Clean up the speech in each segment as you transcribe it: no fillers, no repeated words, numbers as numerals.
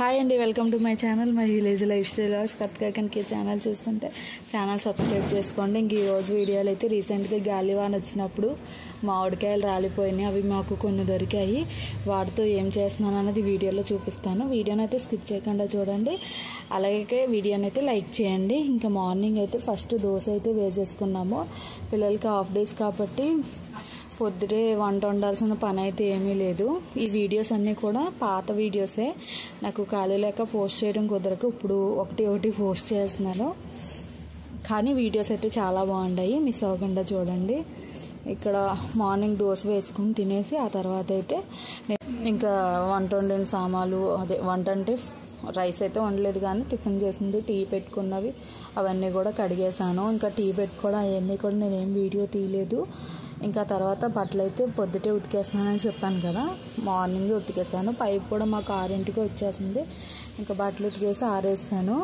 Hi అండి, welcome to my channel my village lifestyle కత్కాకంకి channel చూస్తుంటే channel subscribe చేసుకోండి. ఇంక ఈరోజు వీడియోలు అయితే రీసెంట్గా గాలివాన వచ్చినప్పుడు మామిడికాయలు రాలిపోయినాయి. అవి మాకు కొన్ని దొరికాయి. వాటితో ఏం చేస్తున్నాను అన్నది వీడియోలో చూపిస్తాను. వీడియోని అయితే స్కిప్ చేయకుండా చూడండి. అలాగే వీడియోని అయితే లైక్ చేయండి. ఇంకా మార్నింగ్ అయితే ఫస్ట్ దోశ అయితే వేసేసుకున్నాము. పిల్లలకి హాఫ్ డేస్ కాబట్టి పొద్దుటే వంట వండాల్సిన పని అయితే ఏమీ లేదు. ఈ వీడియోస్ అన్నీ కూడా పాత వీడియోసే. నాకు ఖాళీ లేక పోస్ట్ చేయడం కుదరక ఇప్పుడు ఒకటి పోస్ట్ చేస్తున్నాను. కానీ వీడియోస్ అయితే చాలా బాగుంటాయి, మిస్ అవ్వకుండా చూడండి. ఇక్కడ మార్నింగ్ దోశ వేసుకుని తినేసి ఆ తర్వాత అయితే ఇంకా వంట వండిన సామాన్లు, అదే వంట అంటే రైస్ అయితే వండలేదు కానీ టిఫిన్ చేసింది, టీ పెట్టుకున్నవి అవన్నీ కూడా కడిగేసాను. ఇంకా టీ పెట్టుకోవడం అవన్నీ కూడా నేనేం వీడియో తీయలేదు. ఇంకా తర్వాత బట్టలు అయితే పొద్దుటే ఉతికేస్తున్నానని చెప్పాను కదా, మార్నింగ్ ఉతికేసాను. పైప్ కూడా మాకు 6ంటికి వచ్చేసింది. ఇంకా బట్టలు ఉతికేసి ఆరేసాను.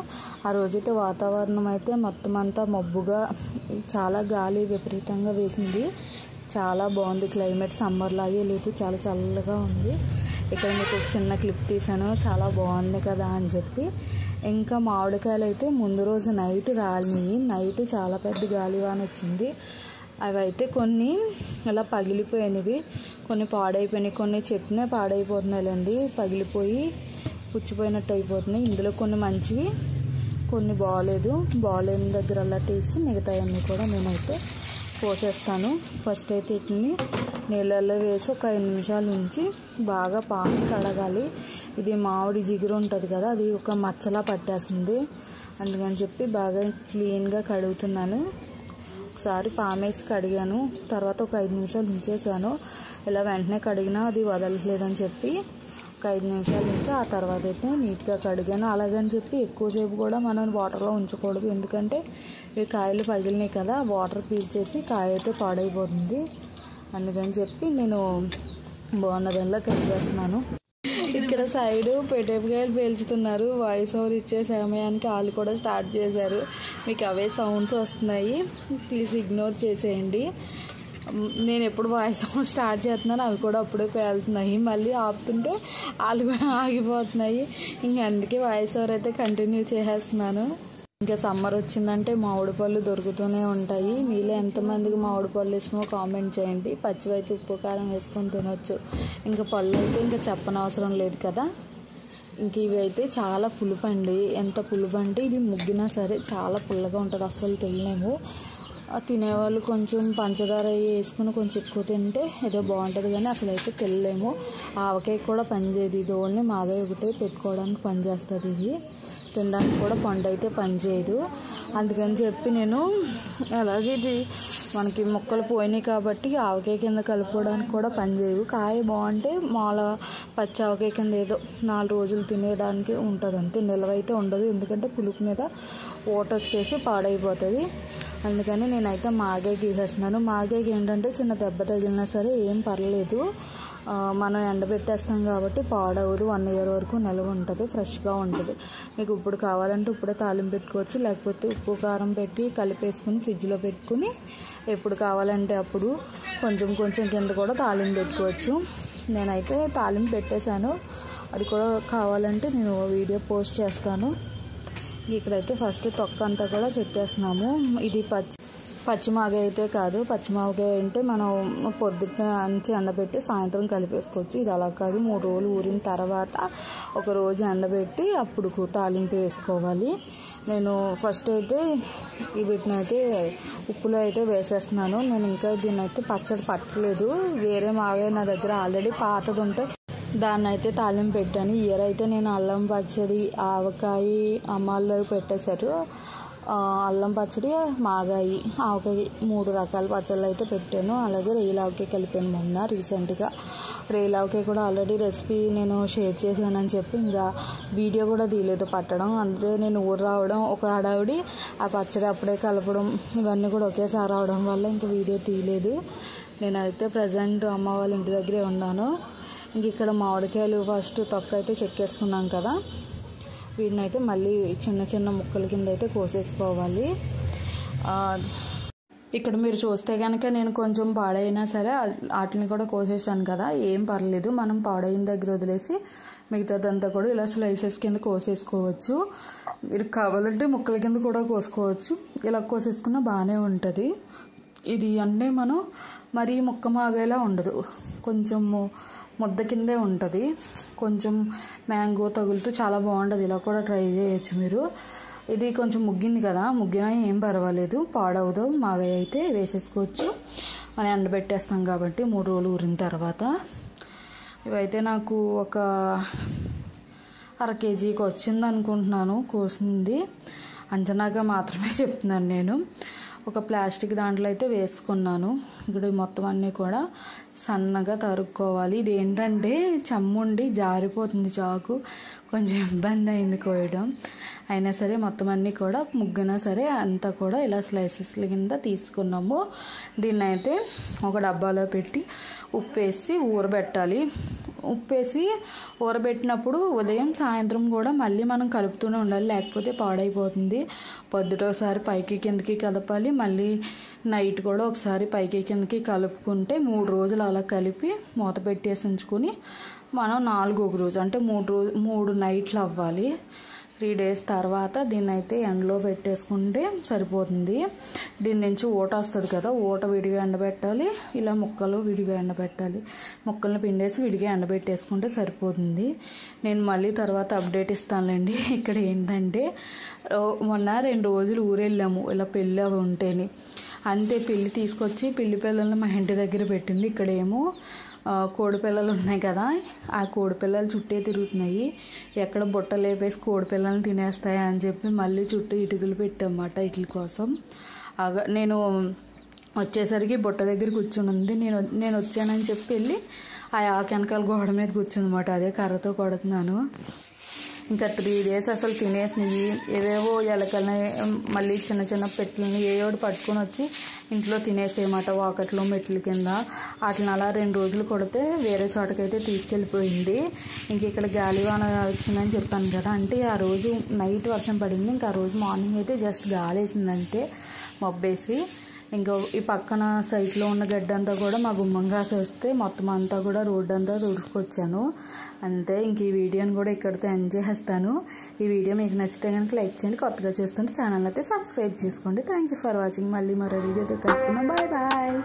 ఆ రోజైతే వాతావరణం అయితే మొత్తం అంతా మబ్బుగా, చాలా గాలి విపరీతంగా వేసింది. చాలా బాగుంది క్లైమేట్, సమ్మర్ లాగే లేదు, చాలా చల్లగా ఉంది. ఇక్కడ మీకు ఒక చిన్న క్లిప్ తీసాను, చాలా బాగుంది కదా అని చెప్పి. ఇంకా మామిడికాయలు అయితే ముందు రోజు నైట్ రాలినాయి. నైట్ చాలా పెద్ద గాలివాన వచ్చింది. అవి అయితే కొన్ని ఇలా పగిలిపోయినవి, కొన్ని పాడైపోయినాయి, కొన్ని చెట్టునే పాడైపోతున్నాయండి, పగిలిపోయి పుచ్చిపోయినట్టు అయిపోతున్నాయి. ఇందులో కొన్ని మంచివి, కొన్ని బాగాలేని దగ్గర అలా తీసి మిగతాయన్నీ కూడా నేనైతే పోసేస్తాను. ఫస్ట్ అయితే వీటిని నీళ్ళల్లో వేసి ఒక 5 నిమిషాల నుంచి బాగా పాము కడగాలి. ఇది మామిడి జిగురు ఉంటుంది కదా, అది ఒక మచ్చలా పట్టేస్తుంది. అందుకని చెప్పి బాగా క్లీన్గా కడుగుతున్నాను. ఒకసారి పామేసి కడిగాను, తర్వాత ఒక 5 నిమిషాలు ఉంచేసాను. ఇలా వెంటనే కడిగినా అది వదలట్లేదని చెప్పి ఒక 5 నిమిషాల నుంచి ఆ తర్వాత అయితే నీట్గా కడిగాను. అలాగని చెప్పి ఎక్కువసేపు కూడా మనం వాటర్లో ఉంచకూడదు, ఎందుకంటే ఇవి కాయలు పగిలినాయి కదా, వాటర్ పీల్చేసి కాయ అయితే పాడైపోతుంది. అందుకని చెప్పి నేను బాగున్నదల్లా కడిగేస్తున్నాను. ఇక్కడ సైడు పెటేపకాయలు పేల్చుతున్నారు. వాయిస్ ఓవర్ ఇచ్చే సమయానికి వాళ్ళు కూడా స్టార్ట్ చేశారు. మీకు అవే సౌండ్స్ వస్తున్నాయి, ప్లీజ్ ఇగ్నోర్ చేసేయండి. నేను ఎప్పుడు వాయిస్ ఓవర్ స్టార్ట్ చేస్తున్నాను, అవి కూడా అప్పుడే పేలుతున్నాయి. మళ్ళీ ఆపుతుంటే వాళ్ళు కూడా ఆగిపోతున్నాయి. ఇంక అందుకే వాయిస్ ఓవర్ అయితే కంటిన్యూ చేసేస్తున్నాను. ఇంకా సమ్మర్ వచ్చిందంటే మామిడి పళ్ళు దొరుకుతూనే ఉంటాయి. మీలో ఎంతమందికి మామిడి పళ్ళు ఇష్టమో కామెంట్ చేయండి. పచ్చివైతే ఉప్పు కారం వేసుకొని తినొచ్చు. ఇంకా పళ్ళు అయితే ఇంకా చెప్పనవసరం లేదు కదా. ఇంక ఇవి అయితే చాలా పులుపు అండి. ఎంత పులుపు అంటే ఇది ముగ్గినా సరే చాలా పుల్లగా ఉంటుంది, అస్సలు తినలేము. తినేవాళ్ళు కొంచెం పంచదార వేసుకుని కొంచెం ఎక్కువ తింటే ఏదో బాగుంటుంది, కానీ అసలు అయితే తినలేము. ఆవకాయ కూడా పనిచేయదు, ఇది ఓన్లీ మాగాయ ఒకటే పెట్టుకోవడానికి పనిచేస్తుంది. ఇది తినడానికి కూడా పండు అయితే పనిచేయదు. అందుకని చెప్పి నేను అలాగే ఇది మనకి మొక్కలు పోయినాయి కాబట్టి ఆవకాయ కింద కలుపుకోవడానికి కూడా పనిచేయవు. కాయ బాగుంటే మాల పచ్చి ఆవకాయ కింద ఏదో 4 రోజులు తినేయడానికి ఉంటుంది అంతే, నిల్వ అయితే ఉండదు. ఎందుకంటే పులుపు మీద ఓట వచ్చేసి పాడైపోతుంది. అందుకని నేనైతే మాగాయ గీసేస్తున్నాను. మాగాయకి ఏంటంటే చిన్న దెబ్బ తగిలినా సరే ఏం పర్లేదు, మనం ఎండబెట్టేస్తాం కాబట్టి పాడవదు. 1 ఇయర్ వరకు నిల్వ ఉంటుంది, ఫ్రెష్గా ఉంటుంది. మీకు ఇప్పుడు కావాలంటే ఇప్పుడే తాలింపు పెట్టుకోవచ్చు, లేకపోతే ఉప్పు కారం పెట్టి కలిపేసుకుని ఫ్రిడ్జ్లో పెట్టుకుని ఎప్పుడు కావాలంటే అప్పుడు కొంచెం కింద కూడా తాలింపు పెట్టుకోవచ్చు. నేనైతే తాలింపు పెట్టేశాను, అది కూడా కావాలంటే నేను వీడియో పోస్ట్ చేస్తాను. ఇక్కడైతే ఫస్ట్ తొక్క అంతా కూడా చెక్కేస్తున్నాము. ఇది పచ్చిమాగాయ అయితే కాదు. పచ్చిమాగాయ అంటే మనం పొద్దున్న నుంచి ఎండబెట్టి సాయంత్రం కలిపేసుకోవచ్చు. ఇది అలా కాదు, 3 రోజులు ఊరిన తర్వాత ఒక రోజు ఎండబెట్టి అప్పుడు తాలింపు వేసుకోవాలి. నేను ఫస్ట్ అయితే వీటిని అయితే ఉప్పులో అయితే వేసేస్తున్నాను. నేను ఇంకా దీన్ని అయితే పచ్చడి పట్టలేదు. వేరే మాగాయ నా దగ్గర ఆల్రెడీ పాతది ఉంటే దాన్ని అయితే తాలింపు పెట్టాను. ఇయర్ అయితే నేను అల్లం పచ్చడి, ఆవకాయ అమ్మాళ్ళు పెట్టేశారు. అల్లం పచ్చడి, మాగాయి, ఆవకాయ 3 రకాల పచ్చళ్ళు అయితే పెట్టాను. అలాగే రేయిలావకాయ కలిపాను మొన్న రీసెంట్గా. రేయిలావకాయ కూడా ఆల్రెడీ రెసిపీ నేను షేర్ చేశానని చెప్పి ఇంకా వీడియో కూడా తీయలేదు పట్టడం. అంటే నేను ఊరు రావడం ఒక హడావిడి, ఆ పచ్చడి అప్పుడే కలపడం ఇవన్నీ కూడా ఒకేసారి రావడం వల్ల ఇంకా వీడియో తీయలేదు. నేనైతే ప్రజెంట్ అమ్మ వాళ్ళ ఇంటి దగ్గరే ఉన్నాను. ఇంక ఇక్కడ మామిడికాయలు ఫస్ట్ తొక్క అయితే చెక్కేసుకున్నాం కదా, వీటిని అయితే మళ్ళీ చిన్న ముక్కల కింద అయితే కోసేసుకోవాలి. ఇక్కడ మీరు చూస్తే కనుక నేను కొంచెం పాడైనా సరే వాటిని కూడా కోసేసాను కదా, ఏం పర్లేదు. మనం పాడైన దగ్గర వదిలేసి మిగతాదంతా కూడా ఇలా స్లైసెస్ కింద కోసేసుకోవచ్చు. మీరు కావాలంటే ముక్కల కింద కూడా కోసుకోవచ్చు. ఇలా కోసేసుకున్న బాగానే ఉంటుంది. ఇది అంటే మనం మరీ ముక్క మాగేలా ఉండదు, కొంచెం ముద్ద కిందే ఉంటుంది. కొంచెం మ్యాంగో తగులుతూ చాలా బాగుంటుంది. ఇలా కూడా ట్రై చేయొచ్చు మీరు. ఇది కొంచెం ముగ్గింది కదా, ముగ్గినా ఏం పర్వాలేదు, పాడవదు. మాగాయ అయితే వేసేసుకోవచ్చు. మనం ఎండబెట్టేస్తాం కాబట్టి 3 రోజులు ఊరిన తర్వాత. ఇవైతే నాకు ఒక ½ కేజీకి వచ్చింది అనుకుంటున్నాను కోసింది. అంచనాగా మాత్రమే చెప్తున్నాను నేను. ఒక ప్లాస్టిక్ దాంట్లో అయితే వేసుకున్నాను. ఇక్కడ మొత్తం అన్నీ కూడా సన్నగా తరుక్కోవాలి. ఇది ఏంటంటే చెమ్ముండి జారిపోతుంది చాకు, కొంచెం ఇబ్బంది అయింది కోయడం. అయినా సరే మొత్తం అన్నీ కూడా ముగ్గునా సరే అంతా కూడా ఇలా స్లైసెస్ల కింద తీసుకున్నాము. దీన్ని అయితే ఒక డబ్బాలో పెట్టి ఉప్పేసి ఊరబెట్టాలి. ఉప్పేసి ఊరబెట్టినప్పుడు ఉదయం సాయంత్రం కూడా మళ్ళీ మనం కలుపుతూనే ఉండాలి, లేకపోతే పాడైపోతుంది. పొద్దుట ఒకసారి పైకి కిందకి కలపాలి, మళ్ళీ నైట్ కూడా ఒకసారి పైకి కిందకి కలుపుకుంటే 3 రోజులు అలా కలిపి మూత పెట్టేసి ఉంచుకొని మనం 4వ రోజు అంటే 3 నైట్లు అవ్వాలి. 3 డేస్ తర్వాత దీన్ని అయితే ఎండలో పెట్టేసుకుంటే సరిపోతుంది. దీని నుంచి ఊట వస్తుంది కదా, ఊట విడిగా ఎండబెట్టాలి, ఇలా ముక్కలు విడిగా ఎండబెట్టాలి. ముక్కల్ని పిండేసి విడిగా ఎండబెట్టేసుకుంటే సరిపోతుంది. నేను మళ్ళీ తర్వాత అప్డేట్ ఇస్తానులేండి. ఇక్కడ ఏంటంటే మొన్న 2 రోజులు ఊరెళ్ళాము ఇలా పెళ్ళి అవి ఉంటేని, అంతే. పిల్లి తీసుకొచ్చి పిల్లి పిల్లల్ని మా ఇంటి దగ్గర పెట్టింది. ఇక్కడేమో కోడి పిల్లలు ఉన్నాయి కదా, ఆ కోడి పిల్లలు చుట్టే తిరుగుతున్నాయి. ఎక్కడ బుట్ట లేపేసి కోడి పిల్లల్ని తినేస్తాయి అని చెప్పి మళ్ళీ చుట్టూ ఇటుకలు పెట్టామన్నమాట వీటి కోసం. నేను వచ్చేసరికి బుట్ట దగ్గర కూర్చుని ఉంది. నేను వచ్చానని చెప్పి వెళ్ళి ఆ వెనకాల గోడ మీద కూర్చుందన్నమాట. అదే కర్రతో కొడుతున్నాను. ఇంకా 3 డేస్ అసలు తినేసినాయి. ఏవేవో ఎలకల్ని మళ్ళీ చిన్న చిన్న పెట్టలని ఏయోడు పట్టుకొని వచ్చి ఇంట్లో తినేసేయమాట, వాకట్లో మెట్ల కింద. వాటిని అలా 2 రోజులు కొడితే వేరే చోటకైతే తీసుకెళ్ళిపోయింది. ఇంక ఇక్కడ గాలివాన వచ్చిందని చెప్పాను కదా, అంటే ఆ రోజు నైట్ వర్షం పడింది. ఇంకా ఆ రోజు మార్నింగ్ అయితే జస్ట్ గాలి వేసిందంటే మబ్బేసి. ఇంకా ఈ పక్కన సైట్లో ఉన్న గడ్డంతా కూడా మా గుమ్మంగా వస్తే మొత్తం అంతా కూడా రోడ్డు అంతా తుడుచుకొచ్చాను అంతే. ఇంక ఈ వీడియోని కూడా ఇక్కడితో ఎండ్ చేసేస్తాను. ఈ వీడియో మీకు నచ్చితే కనుక లైక్ చేయండి, కొత్తగా చూస్తుంటే ఛానల్ అయితే సబ్స్క్రైబ్ చేసుకోండి. Thank you for watching. మళ్ళీ మరో వీడియోతో కలుసుకుందాం. Bye bye.